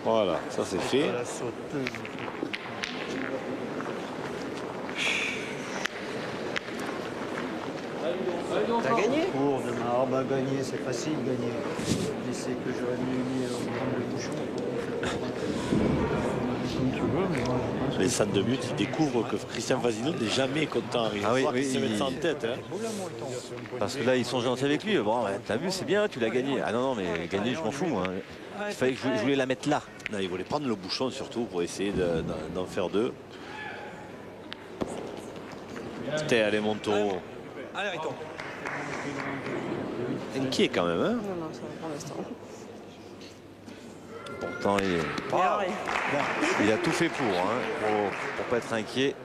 Voilà, ça c'est fait. T'as gagné? Pour demain, ah bah gagner, c'est facile gagner. Mais c'est que j'aurais mieux mis le bouchon. Comme tu veux, mais moi, je pense Les salles de but, ils découvrent que Christian Vasino n'est jamais content. Il va se mettre ça en tête. Hein. Parce que là, ils sont gentils avec lui. Bon, t'as vu, c'est bien, tu l'as gagné. Ah non, mais gagner, je m'en fous. Moi. Il fallait que je voulais la mettre là. Non, il voulait prendre le bouchon surtout pour essayer d'en faire deux. C'était allez, mon taureau. Allez, Riton. Inquiet quand même. Hein. Non, non, ça va pour l'instant. Pourtant, il a tout fait pour pas être inquiet.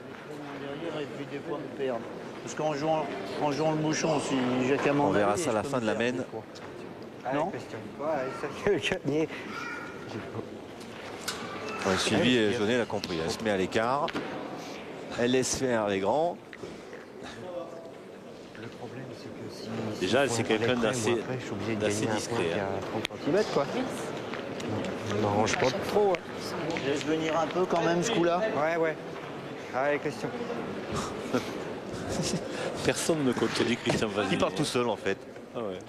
et puis des fois me perdre. Parce qu'en jouant le bouchon, si j'ai qu'à m'en On verra aller, ça à je la peux fin me de la perdre, mène. des fois. Non. Sylvie Jaunet l'a compris. Elle se met à l'écart. Elle laisse faire les grands. Le problème, c'est que si. Déjà, c'est quelqu'un d'assez discret. Hein. Quoi. Ça m'arrange pas trop. Hein. Je laisse venir un peu quand même ce coup-là. Ouais. Allez, question. Personne ne contredit Christian Vasino. Il part tout seul en fait. Ah ouais.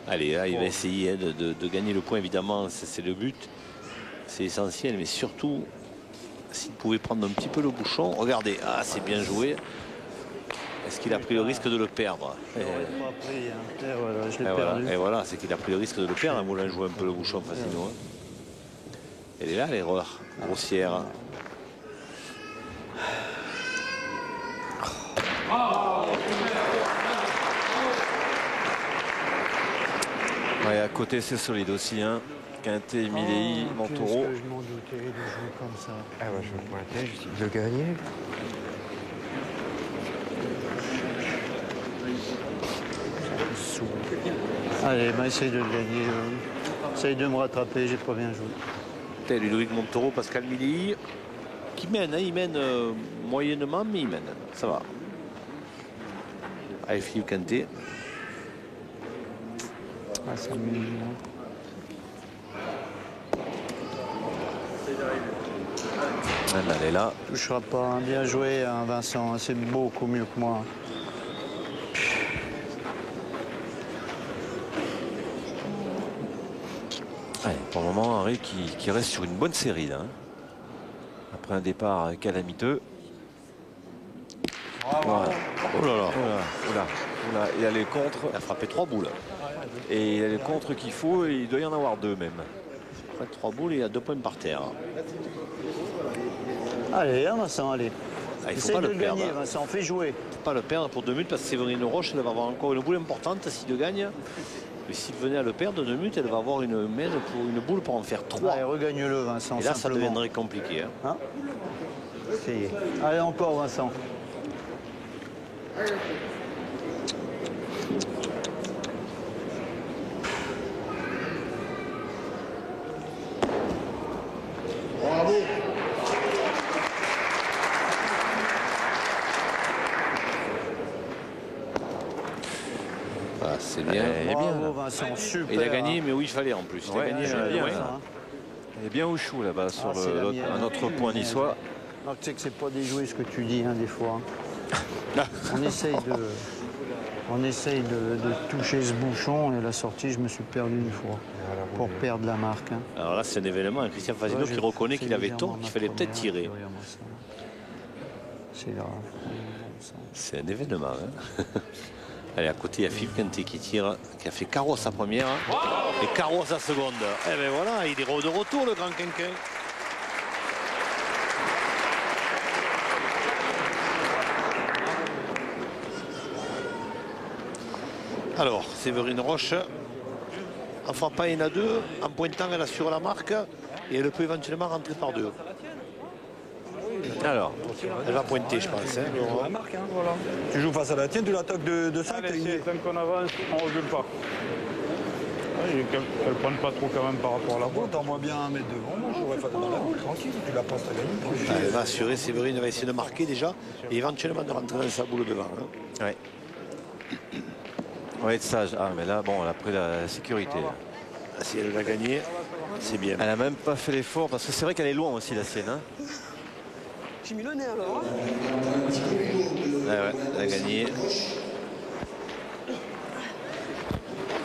Allez, là, il va essayer de gagner le point, évidemment, c'est le but. C'est essentiel, mais surtout, s'il pouvait prendre un petit peu le bouchon. Regardez, c'est bien joué. Est-ce qu'il a pris le risque de le perdre? Je l'ai perdu. Et voilà, c'est qu'il a pris le risque de le perdre. Moulin joue un peu le bouchon facilement. Elle est là, l'erreur grossière. Ouais, à côté, c'est solide aussi. Hein. Quintet, Milei, Montaureau. Je m'en doutais de jouer comme ça. Ah ouais, je me pointais, je dis de gagner. Allez, essaye de le gagner. Essaye de me rattraper, j'ai pas bien joué. Ludovic Montaureau, Pascal Milei, qui mène, hein, il mène moyennement, mais il mène. Ça va. Allez, Philippe Quintet. C'est mieux. Elle est là. Touchera pas. Hein. Bien joué, hein, Vincent. C'est beaucoup mieux que moi. Allez, pour le moment, Henri qui reste sur une bonne série. Là, hein. Après un départ calamiteux. Voilà. Oh là là. Oula. Il a les contres. Il a frappé 3 boules. Et il a les contres qu'il faut. Et il doit y en avoir 2 même. Après 3 boules, il y a 2 points par terre. Allez, hein, Vincent, allez. Il ne faut Essaye pas de le le perdre. gagner, Vincent. Fais jouer. Faut pas le perdre pour 2 minutes parce que Séverine Roche, elle va avoir encore une boule importante s'il le gagne. Mais s'il venait à le perdre 2 minutes, elle va avoir une mène pour une boule pour en faire 3. Allez, regagne-le, Vincent. Et là, ça simplement. deviendrait compliqué. Hein. Essayez. Allez, encore, Vincent. Bravo. Voilà, c'est bien. Bravo, Vincent. Super. Il a gagné, mais où il fallait en plus. Il a gagné bien, loin. ça. Elle est bien au chou là-bas sur c'est la mienne. un autre point niçois. Alors, tu sais que c'est pas déjoué ce que tu dis, hein, des fois. On essaye de toucher ce bouchon et à la sortie, je me suis perdu une fois pour perdre la marque. Hein. Alors là, c'est un événement. Un Christian Vasino qui reconnaît qu'il avait tort, qu'il fallait peut-être tirer. C'est grave. C'est un événement. Hein. Allez, à côté, il y a Philippe Quintet qui tire, qui a fait carreau sa première et carreau sa seconde. Et bien voilà, il est de retour, le grand quinquin. Alors, Séverine Roche, en frappant une à 2, en pointant, elle assure la marque et elle peut éventuellement rentrer par 2. Alors, elle va pointer, je pense. Hein. La marque, hein, voilà. Tu joues face à la tienne, tu l'attaques de 5. Tant qu'on avance, on ne recule pas. Qu'elle ne prenne pas trop quand même par rapport à la boîte. T'en moins bien un mètre devant, moi j'aurais fait dans la boule, tranquille, tu la passes à gagner. Elle va assurer, Séverine va essayer de marquer déjà et éventuellement de rentrer dans sa boule devant. Hein. ouais. va être sage. Ah, mais là, bon, elle a pris la sécurité. Ah, si elle l'a gagné, c'est bien. Elle a même pas fait l'effort parce que c'est vrai qu'elle est loin aussi, la sienne. Hein. J'ai mis le nez alors. Ah ouais, elle a gagné.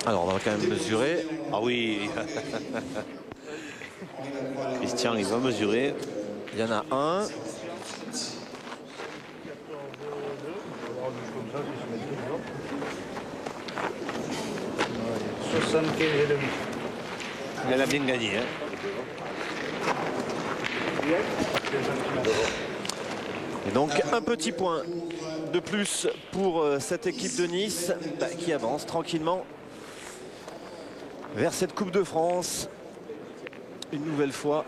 Alors, on va quand même mesurer. Ah oui. Christian, il va mesurer. Il y en a un. Elle a bien gagné. Hein. Et donc, un petit point de plus pour cette équipe de Nice qui avance tranquillement vers cette Coupe de France. Une nouvelle fois.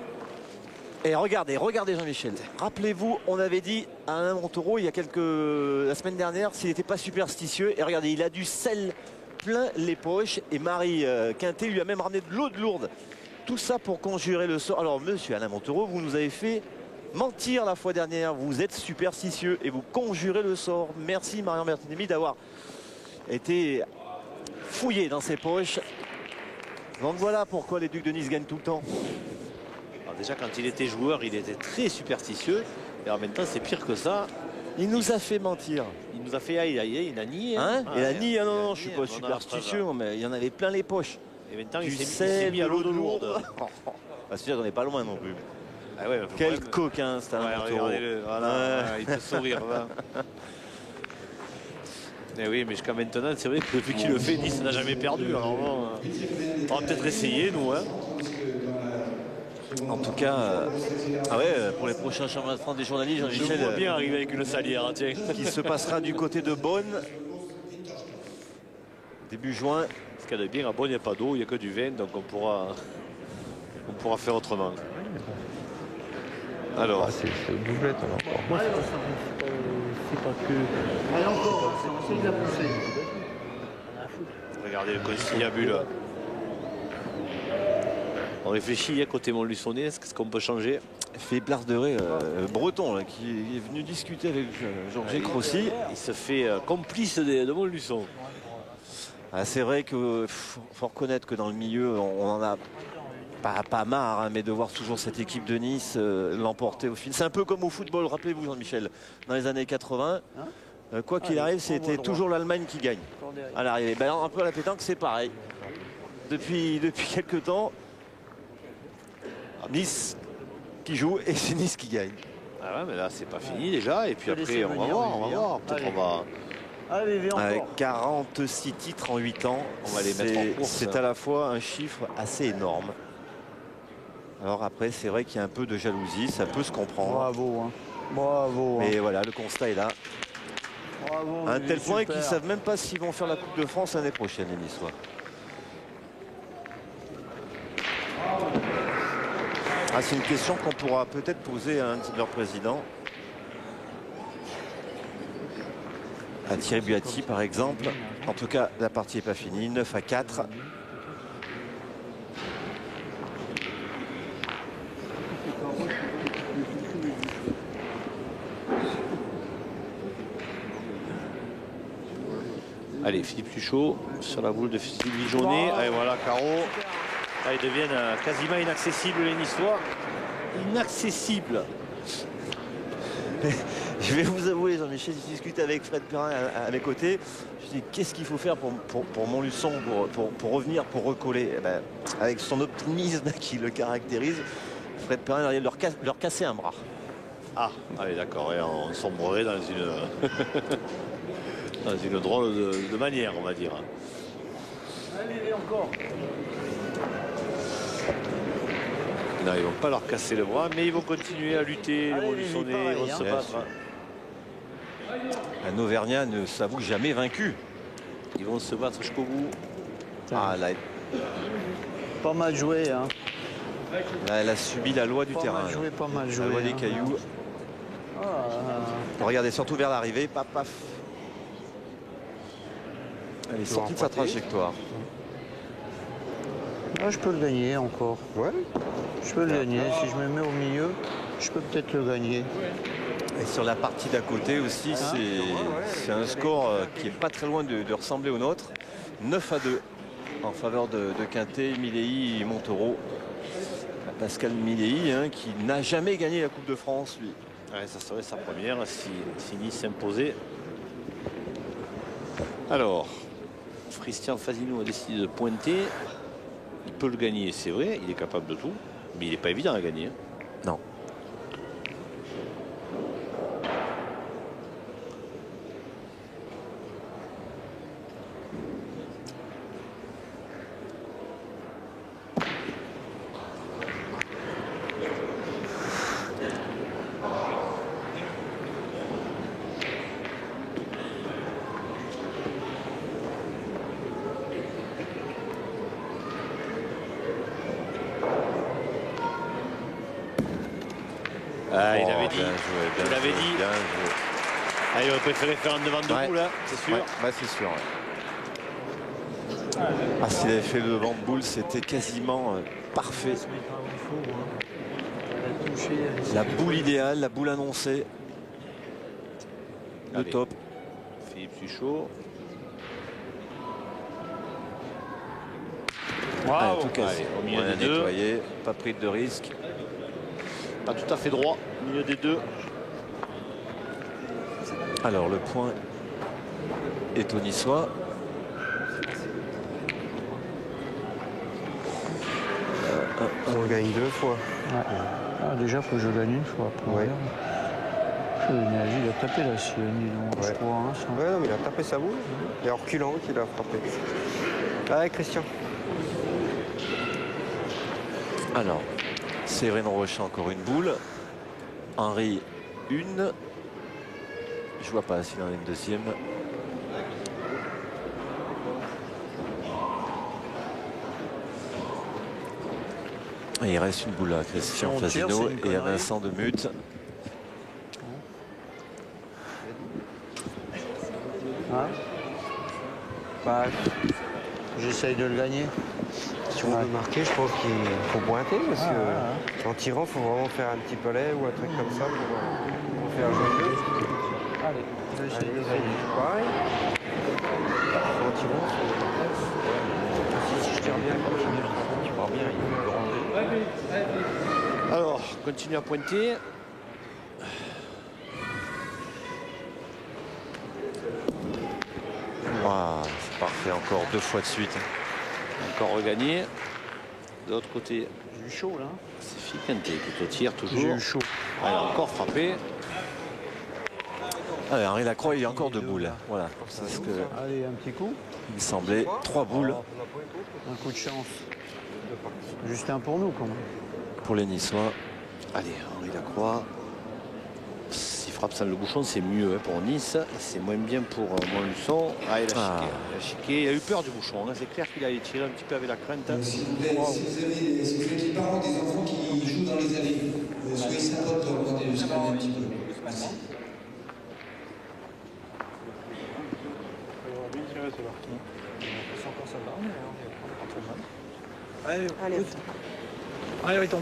Et regardez Jean-Michel. Rappelez-vous, on avait dit à Alain Montereau il y a la semaine dernière s'il n'était pas superstitieux. Et regardez, il a du sel plein les poches. Et Marie Quintet lui a même ramené de l'eau de Lourdes. Tout ça pour conjurer le sort. Alors, monsieur Alain Montereau, vous nous avez fait mentir la fois dernière. Vous êtes superstitieux et vous conjurez le sort. Merci Marion Bertinemi d'avoir été fouillé dans ses poches. Donc voilà pourquoi les Ducs de Nice gagnent tout le temps. Alors déjà, quand il était joueur, il était très superstitieux. Et en même temps, c'est pire que ça. Il nous a fait mentir. Il nous a fait aïe, il a nié. Hein, il a nié, ah non, non, je suis nié, pas superstitieux, mais il y en avait plein les poches. Et maintenant, Du il s'est sel, mis à l'eau de Lourdes. Bah, c'est-à-dire qu'on n'est pas loin non plus. Ah ouais, Quel coquin, c'est un regardez-le, voilà, il peut sourire. Voilà. Eh oui, mais jusqu'à maintenant, c'est vrai que depuis qu'il le fait, Nice n'a jamais perdu. Alors bon, on va peut-être essayer, nous. Hein. En tout cas, pour les prochains championnats de France des journalistes, Je Jean-Michel, vois bien arriver avec une salière, tiens. qui se passera du côté de Beaune. Début juin. Ce qu'il y a de bien, à Beaune, il n'y a pas d'eau, il n'y a que du vin, donc on pourra faire autrement. Alors, C'est doublette alors. Moi, c'est pas que. Allez, encore, c'est de la pousser. regardez le conciliabule. On réfléchit à côté Montluçonnet, est-ce qu'on peut changer? Philippe Larderet, breton, là, qui est venu discuter avec Georges Crossi. Il se fait complice de Montluçon. Ah, c'est vrai qu'il faut reconnaître que dans le milieu, on en a pas marre, hein, mais de voir toujours cette équipe de Nice l'emporter au final. C'est un peu comme au football, rappelez-vous Jean-Michel, dans les années 80. Quoi qu'il arrive, c'était toujours l'Allemagne qui gagne à l'arrivée. Ben, un peu à la pétanque, c'est pareil. Depuis quelques temps, Nice qui joue et c'est Nice qui gagne. Ah ouais, mais là, c'est pas fini déjà. Et puis après, on va voir. Peut-être on va... Allez, Avec 46 titres en 8 ans, On va les mettre en course. c'est à la fois un chiffre assez énorme. Alors après, c'est vrai qu'il y a un peu de jalousie, ça peut se comprendre. Bravo, hein. Bravo. Mais voilà, le constat est là. Bravo, À un tel point super. qu'ils ne savent même pas s'ils vont faire la Coupe de France l'année prochaine, les Niçois. Ah, c'est une question qu'on pourra peut-être poser à un de leurs présidents. À Thierry Buatti, par exemple. En tout cas, la partie n'est pas finie. 9-4. Allez, Philippe Suchot sur la boule de Sylvie Jaunet. Et voilà, carreau. Là, ils deviennent quasiment inaccessibles, les Niçois. Inaccessibles. Je vais vous avouer, Jean-Michel, j'ai discuté avec Fred Perrin à mes côtés. Je dis, qu'est-ce qu'il faut faire pour Montluçon, pour revenir, pour recoller? Eh ben, avec son optimisme qui le caractérise, Fred Perrin arrive leur casser un bras. Ah, allez, d'accord. Et on sombrerait dans une... dans une drôle de manière, on va dire. Allez, encore. Non, ils ne vont pas leur casser le bras, mais ils vont continuer à lutter. Les Allez, Montluçonnais pareil, vont se hein. battre. Un Auvergnat ne s'avoue jamais vaincu. Ils vont se battre jusqu'au bout. Ah, là, Pas mal joué, hein. elle a subi la loi du Pas terrain. mal joué, pas mal joué. La loi des hein. cailloux. Ah, Regardez, surtout vers l'arrivée, paf, paf. Elle est sortie de sa trajectoire. ah, je peux le gagner encore. Ouais. Je peux le gagner. Si je me mets au milieu, je peux peut-être le gagner. Et sur la partie d'à côté aussi, c'est un score qui est pas très loin de ressembler au nôtre. 9-2 en faveur de Quintet, Milley et Montereau. Pascal Milley, hein, qui n'a jamais gagné la Coupe de France, lui. Ouais, ça serait sa première si Nice s'imposait. Alors, Christian Fasigno a décidé de pointer. Il peut le gagner, c'est vrai, il est capable de tout, mais il n'est pas évident à gagner. Non. Ah, il avait dit. Bien joué, bien Il avait joué, dit. bien joué. Ah, il aurait préféré faire un devant debout là, c'est sûr. Ouais, c'est sûr. Ouais. Ah, s'il avait fait le devant de boule, c'était quasiment parfait. La boule idéale, la boule annoncée. Le Allez. top. Philippe Suchot. Allez, tout cassé. Allez, au milieu On a des deux. nettoyé, pas pris de risque. Pas tout à fait droit, au milieu des deux. Alors le point est au Niçois. On gagne 2 fois. Ah, déjà, il faut que je gagne une fois. Après, Ouais. il a tapé la sienne, dis donc. Ouais. 3-1, ça. Ouais, non, mais il a tapé sa boule. Et en reculant qu'il a frappé. Ah, Christian. Alors, Séverine Rocher encore une boule. Henri une. Je vois pas s'il en a une deuxième. Et il reste une boule à Christian Si on tire, Fasigno c'est une et à connerie. Vincent Demuth. Hein Bah, J'essaye de le gagner. si on veut marquer, je pense qu'il faut pointer. Parce Ah, que en tirant, il faut vraiment faire un petit pellet ou un truc comme ça pour faire jouer le jeu. Allez, je vais essayer de Allez, gagner. pareil. En tirant, si je tire bien, tu pars bien, il est grand. Alors, continue à pointer. Ah, c'est parfait, encore 2 fois de suite. Encore regagné. De l'autre côté, J'ai eu chaud, là. c'est Philippe Quintet qui est au tir toujours. J'ai eu chaud. Ah, il a encore frappé. Allez, Henri Lacroix, il y a encore 2 boules. Voilà, c'est ce que Allez, un petit coup. il me semblait. 3 boules Un coup de chance. Juste un pour nous, quand même. pour les Niçois. Allez, Henri Lacroix. S'il frappe sans le bouchon, c'est mieux hein, pour Nice. C'est moins bien pour Montluçon. Ah, il a chiqué. Ah. Il a chiqué. Il a eu peur du bouchon. hein. C'est clair qu'il a tiré un petit peu avec la crainte. S'il vous plaît, si vous êtes les parents des enfants qui jouent dans les allées, soyez sympas de regarder le scanner un petit peu. Merci. Allez, allez, Henri, tombe.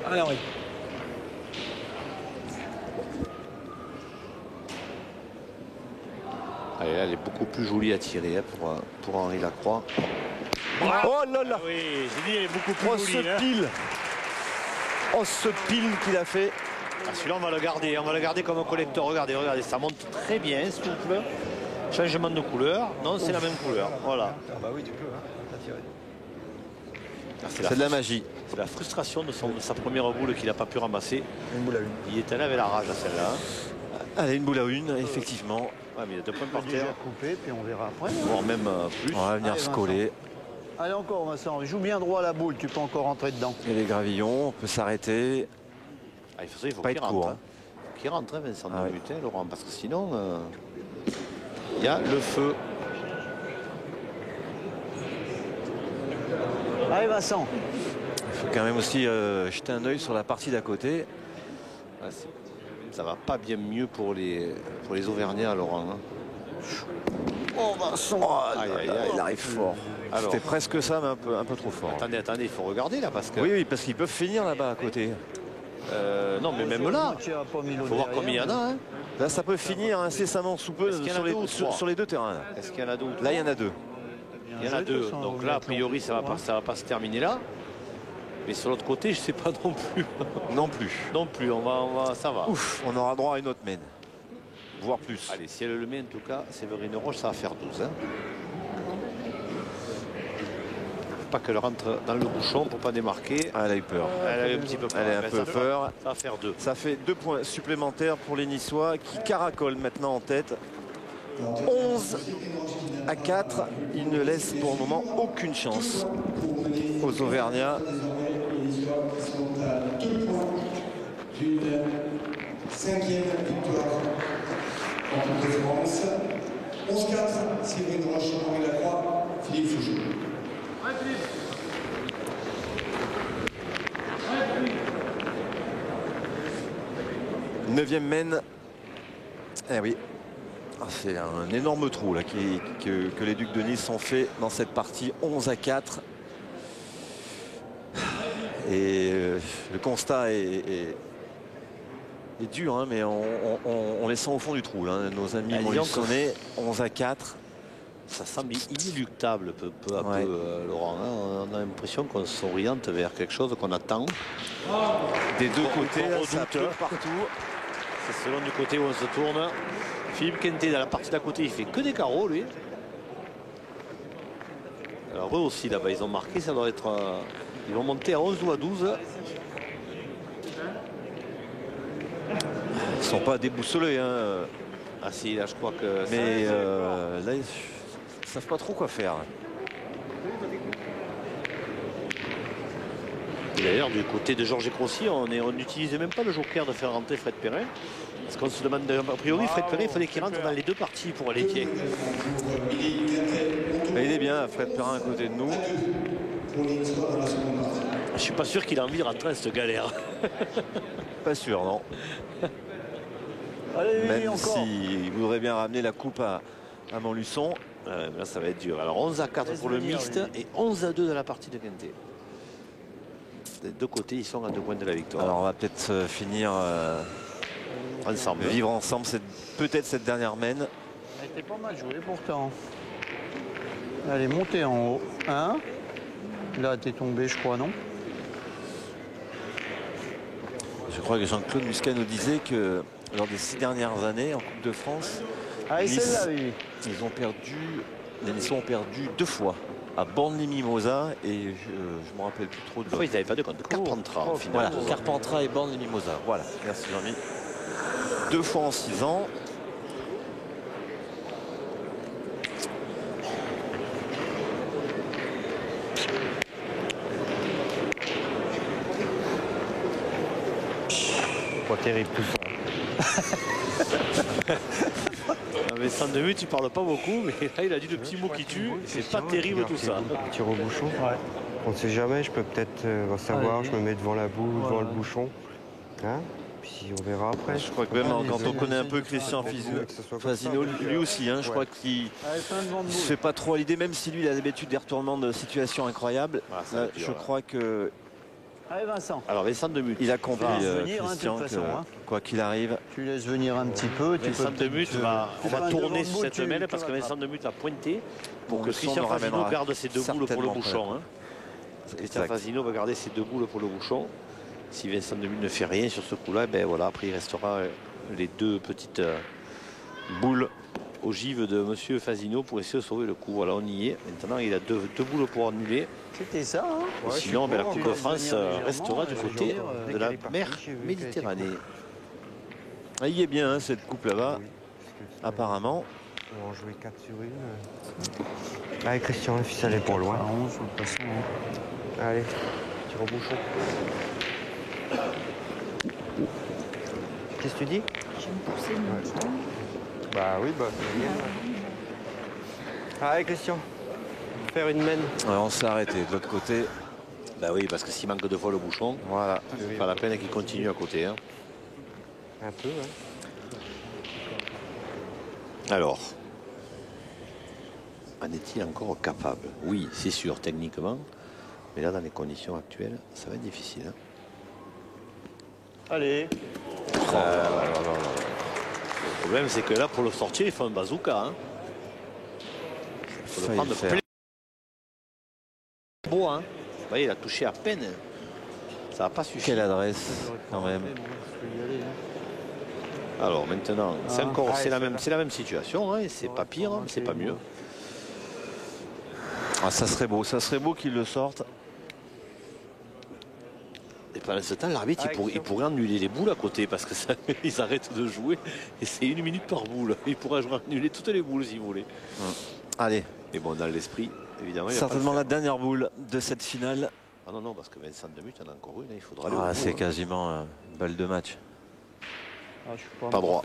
Allez, Henri. Allez, là, elle est beaucoup plus jolie à tirer hein, pour Henri Lacroix. Oh là là! Oui, j'ai dit, elle est beaucoup plus Oh jolie. ce hein. pile! Oh ce pile qu'il a fait! Ah, celui-là, on va le garder. On va le garder comme un collecteur. Regardez, regardez, ça monte très bien, souple. Changement de couleur. Non, c'est la même couleur. Voilà. Ah bah oui, tu peux, hein. T'as tiré. Ah, C'est de la magie. C'est la frustration de sa première boule qu'il n'a pas pu ramasser. Une boule à une. Il est allé avec la rage à celle-là. hein. Allez, une boule à une, effectivement. Ouais, mais il y a 2 points On va par déjà terre, couper, puis on verra après. voire même plus. On va venir Allez, se Vincent. coller. Allez, encore, Vincent. Joue bien droit à la boule. Tu peux encore rentrer dedans. Et les gravillons, on peut s'arrêter. Ah, il faut Pas qu'il être rentre. court, hein. Il faut qu'il rentre, hein, Vincent Ah ouais. Demuth, hein, Laurent, parce que sinon, il y a le feu. Allez, Vincent. Il faut quand même aussi jeter un œil sur la partie d'à côté. Ouais, ça va pas bien mieux pour les Auvergnats, Laurent. hein. Oh Vincent! Aïe, aïe, aïe. Il arrive fort. Alors. C'était presque ça, mais un peu trop fort. Attendez, il faut regarder là, parce que... Oui, oui, parce qu'ils peuvent finir là-bas à côté. Non, mais même là, Tu as pas mis il l'autre faut voir derrière, combien il y en a. hein. Là, ça peut finir incessamment sous peu sur les deux terrains. Est-ce qu'il y en a deux? Là, il y en a deux. Il y en a deux. Donc là, a priori, ça va pas se terminer là. Mais sur l'autre côté, je sais pas non plus. Non plus. Non plus, ça va. Ouf, on aura droit à une autre mène. Voire plus. Allez, si elle le met, en tout cas, Séverine Roche, ça va faire 12. Hein. Faut pas qu'elle rentre dans le bouchon pour pas démarquer. Ah, elle a eu peur. Elle a eu un petit peu peur. Elle a un peu peur. Ça va faire 2. Ça fait 2 points supplémentaires pour les Niçois qui caracolent maintenant en tête. 11-4. Ils ne laissent pour le moment aucune chance aux Auvergnats. Ils sont à 2 points d'une 5e victoire en Coupe de France. 11-4, Séverine Roche, Henri Lacroix, Philippe Fougeot. 9e mène. Eh oui. Ah, c'est un énorme trou là, que les Ducs de Nice ont fait dans cette partie. 11-4. Et le constat est dur, hein, mais on les sent au fond du trou, là, nos amis Montluçonnais. 11-4. Ça semble inéluctable peu à peu, Laurent. Hein. On a l'impression qu'on s'oriente vers quelque chose qu'on attend. Des deux côtés, ça redoute partout. C'est selon du côté où on se tourne. Philippe Quintet, dans la partie d'à côté, il fait que des carreaux, lui. Alors eux aussi, là-bas, ils ont marqué, ça doit être... ils vont monter à 11 ou à 12. Ils sont pas déboussolés. Hein. Ah si, là, je crois que... Mais là, ils ne savent pas trop quoi faire. D'ailleurs, du côté de Georges Crossi, on n'utilise même pas le joker de faire rentrer Fred Perrin. Parce qu'on se demande, a priori, Fred Perrin, il fallait qu'il rentre dans les deux parties pour aller pied. Mais il est bien, Fred Perrin à côté de nous. Je suis pas sûr qu'il a envie de rentrer à cette galère. Pas sûr, non. Allez, Même encore. s'il voudrait bien ramener la coupe à Montluçon. Là, ça va être dur. Alors 11-4 pour le mixte et 11-2 dans la partie de Quintet. Des deux côtés, ils sont à 2 points de la victoire. Alors on va peut-être finir ensemble. Vivre ensemble, peut-être cette dernière mène. Elle était pas mal jouée pourtant. Elle est montée en haut. Hein? Là, t'es tombé, je crois, non? Je crois que Jean-Claude Muscat nous disait que lors des 6 dernières années en Coupe de France, Ah, et Nice, celle-là, oui. les Niçois ont perdu 2 fois à Borne-les-Mimosas et je ne me rappelle plus trop de Ils n'avaient pas de compte. Carpentras, en finale. Voilà, Carpentras et Borne-les-Mimosas. Voilà, merci Jean-Mi. 2 fois en 6 ans. Pas terrible tout ça. Vincent Demus, tu parles pas beaucoup, mais là il a dit le petit mot qui tue. C'est pas terrible tout ça. Tir au bouchon. Ouais. On ne sait jamais, je peux peut-être savoir, je me mets devant la boue, devant le bouchon. Hein? Puis on verra après. Je crois que même quand on connaît un peu Christian Fasino, lui aussi, hein, je crois qu'il ne se fait pas trop à l'idée, même si lui il a l'habitude des retournements de situation incroyables. Je crois que Allez, Vincent. Alors Vincent Demus. il a compris, venir, Christian, de toute façon, que quoi qu'il arrive. Tu laisses venir un petit peu. Vincent Demus, on va tourner sur cette mêle parce que Vincent Demus a pointé pour que Christian Fasino garde ses 2 boules pour le bouchon. Hein. Christian Fasino va garder ses 2 boules pour le bouchon. Si Vincent Demus ne fait rien sur ce coup-là, ben voilà, après il restera les 2 petites boules ogives de Monsieur Fasino pour essayer de sauver le coup. Voilà, on y est. Maintenant, il a 2 boules pour annuler. C'était ça, hein? Ouais, Sinon, ben, la Coupe de France restera du je côté veux de la Dès qu'elle est mer partie, j'ai vu qu'elle était Méditerranée. Ah, il y est bien, hein, cette coupe là-bas, Oui, parce que apparemment. on va en jouer 4 sur 1. Allez, Christian, le fils, elle est pour loin. À 11, de toute façon. Hein. Allez, tir au bouchon. Qu'est-ce que tu dis? J'aime pousser mon Bah oui, bah c'est bien. Allez, Christian, faire une mène. Alors, on s'est arrêté de l'autre côté. Ben oui, parce que s'il manque 2 fois le bouchon, Voilà. pas la peine qu'il continue à côté. Hein. Un peu, hein. Alors, en est-il encore capable? Oui, c'est sûr, techniquement. Mais là, dans les conditions actuelles, ça va être difficile. Hein. Allez. Le problème, c'est que là, pour le sortir, il faut un bazooka. Hein. Il faut le prendre plein. Beau, hein. Vous voyez, il a touché à peine. Ça n'a pas suffi. Quelle adresse, quand même. Alors maintenant, c'est la même situation. Hein. C'est pas pire, hein, c'est pas mieux. Ah, ça serait beau qu'il le sorte. Et pendant ce temps, l'arbitre, il pourrait annuler les boules à côté parce que ça, ils arrêtent de jouer et c'est 1 minute par boule. Il pourrait annuler toutes les boules s'il voulait. Allez. Mais bon, dans l'esprit, évidemment. Certainement la dernière boule de cette finale. Ah non, parce que Vincent Demuth en a encore une. Il faudra aller au bout, c'est quasiment une balle de match. Pas droit.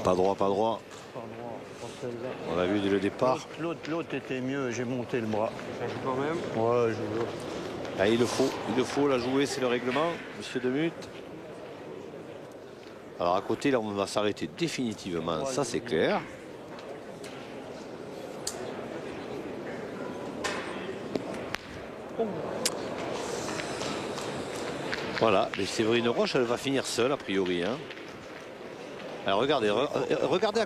Pas droit. On l'a vu dès le départ. L'autre était mieux, j'ai monté le bras. Ça joue quand même. Ouais, je veux. Ah, il le faut la jouer, c'est le règlement, monsieur Demuth. Alors à côté, là, on va s'arrêter définitivement, ça c'est clair. Voilà, mais Séverine Roche, elle va finir seule a priori. Hein. Alors regardez à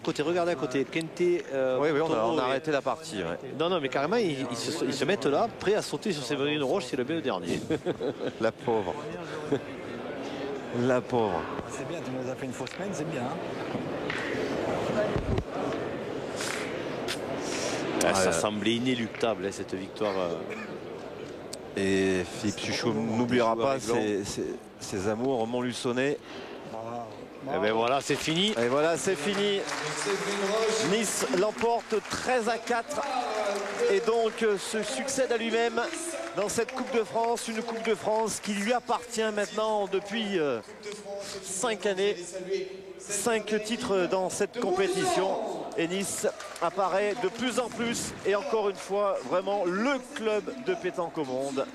côté. Kenté, oui, on a arrêté la partie. Ouais. Non, mais carrément, ils se mettent là, prêts à sauter sur Séverine Roche, c'est le bien le dernier. La pauvre. La pauvre. C'est bien, tu nous as fait une fausse semaine, c'est bien. Ça semblait inéluctable, hein, cette victoire. Et Philippe Suchot n'oubliera pas ses amours au Montluçonnet. Et bien voilà, c'est fini. Et voilà, c'est fini. Nice l'emporte 13-4 et donc se succède à lui-même dans cette Coupe de France, une Coupe de France qui lui appartient maintenant depuis 5 années. 5 titres dans cette compétition et Nice apparaît de plus en plus et encore une fois vraiment le club de pétanque au monde.